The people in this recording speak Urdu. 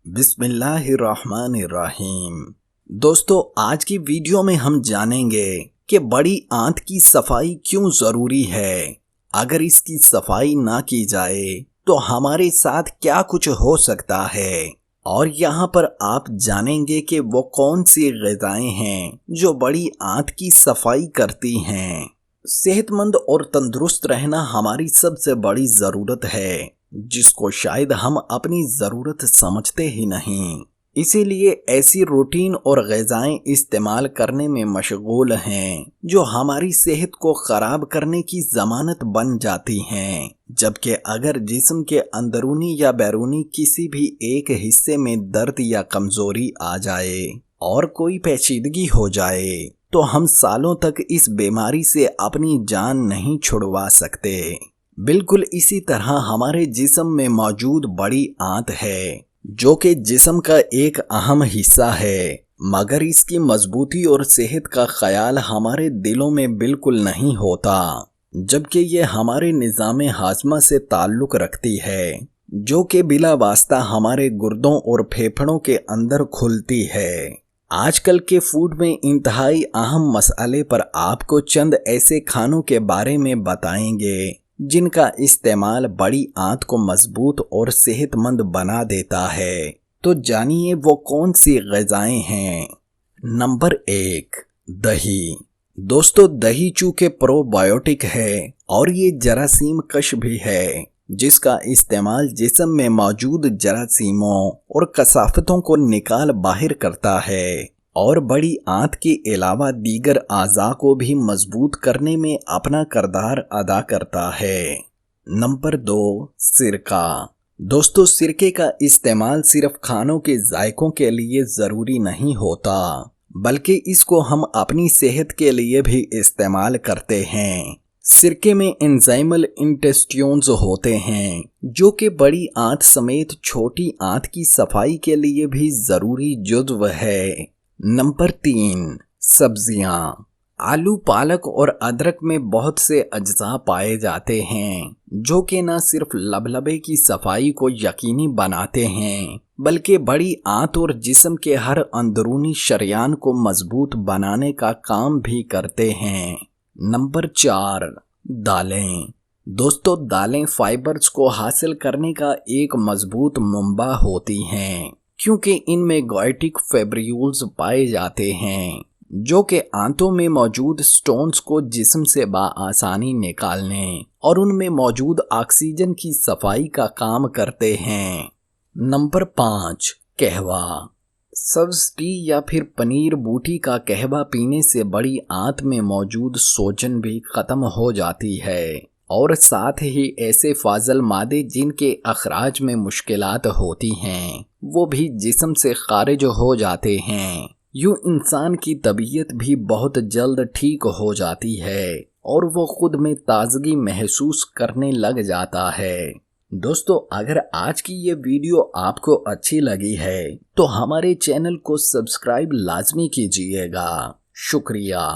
بسم اللہ الرحمن الرحیم۔ دوستو، آج کی ویڈیو میں ہم جانیں گے کہ بڑی آنت کی صفائی کیوں ضروری ہے۔ اگر اس کی صفائی نہ کی جائے تو ہمارے ساتھ کیا کچھ ہو سکتا ہے، اور یہاں پر آپ جانیں گے کہ وہ کون سی غذائیں ہیں جو بڑی آنت کی صفائی کرتی ہیں۔ صحت مند اور تندرست رہنا ہماری سب سے بڑی ضرورت ہے، جس کو شاید ہم اپنی ضرورت سمجھتے ہی نہیں، اسی لیے ایسی روٹین اور غذائیں استعمال کرنے میں مشغول ہیں جو ہماری صحت کو خراب کرنے کی ضمانت بن جاتی ہیں۔ جبکہ اگر جسم کے اندرونی یا بیرونی کسی بھی ایک حصے میں درد یا کمزوری آ جائے اور کوئی پیچیدگی ہو جائے تو ہم سالوں تک اس بیماری سے اپنی جان نہیں چھڑوا سکتے۔ بالکل اسی طرح ہمارے جسم میں موجود بڑی آنت ہے، جو کہ جسم کا ایک اہم حصہ ہے، مگر اس کی مضبوطی اور صحت کا خیال ہمارے دلوں میں بالکل نہیں ہوتا، جبکہ یہ ہمارے نظام ہاضمہ سے تعلق رکھتی ہے، جو کہ بلا واسطہ ہمارے گردوں اور پھیپھڑوں کے اندر کھلتی ہے۔ آج کل کے فوڈ میں انتہائی اہم مسئلے پر آپ کو چند ایسے کھانوں کے بارے میں بتائیں گے جن کا استعمال بڑی آنت کو مضبوط اور صحت مند بنا دیتا ہے۔ تو جانیے وہ کون سی غذائیں ہیں۔ نمبر 1، دہی۔ دوستو، دہی چونکہ پرو بایوٹک ہے اور یہ جراثیم کش بھی ہے، جس کا استعمال جسم میں موجود جراثیموں اور کثافتوں کو نکال باہر کرتا ہے اور بڑی آنت کے علاوہ دیگر اعضاء کو بھی مضبوط کرنے میں اپنا کردار ادا کرتا ہے۔ نمبر 2، سرکہ۔ دوستو، سرکے کا استعمال صرف کھانوں کے ذائقوں کے لیے ضروری نہیں ہوتا، بلکہ اس کو ہم اپنی صحت کے لیے بھی استعمال کرتے ہیں۔ سرکے میں انزائمل انٹسٹیونز ہوتے ہیں، جو کہ بڑی آنت سمیت چھوٹی آنت کی صفائی کے لیے بھی ضروری جزو ہے۔ نمبر 3، سبزیاں۔ آلو، پالک اور ادرک میں بہت سے اجزاء پائے جاتے ہیں جو کہ نہ صرف لبلبے کی صفائی کو یقینی بناتے ہیں، بلکہ بڑی آنت اور جسم کے ہر اندرونی شریان کو مضبوط بنانے کا کام بھی کرتے ہیں۔ نمبر 4، دالیں۔ دوستو، دالیں فائبرز کو حاصل کرنے کا ایک مضبوط منبع ہوتی ہیں، کیونکہ ان میں گوائٹک فیبریولز پائے جاتے ہیں جو کہ آنتوں میں موجود سٹونز کو جسم سے بآسانی نکالنے اور ان میں موجود آکسیجن کی صفائی کا کام کرتے ہیں۔ نمبر 5، قہوہ۔ سبز ٹی یا پھر پنیر بوٹی کا قہوہ پینے سے بڑی آنت میں موجود سوجن بھی ختم ہو جاتی ہے، اور ساتھ ہی ایسے فاضل مادے جن کے اخراج میں مشکلات ہوتی ہیں وہ بھی جسم سے خارج ہو جاتے ہیں۔ یوں انسان کی طبیعت بھی بہت جلد ٹھیک ہو جاتی ہے اور وہ خود میں تازگی محسوس کرنے لگ جاتا ہے۔ دوستو، اگر آج کی یہ ویڈیو آپ کو اچھی لگی ہے تو ہمارے چینل کو سبسکرائب لازمی کیجیے گا۔ شکریہ۔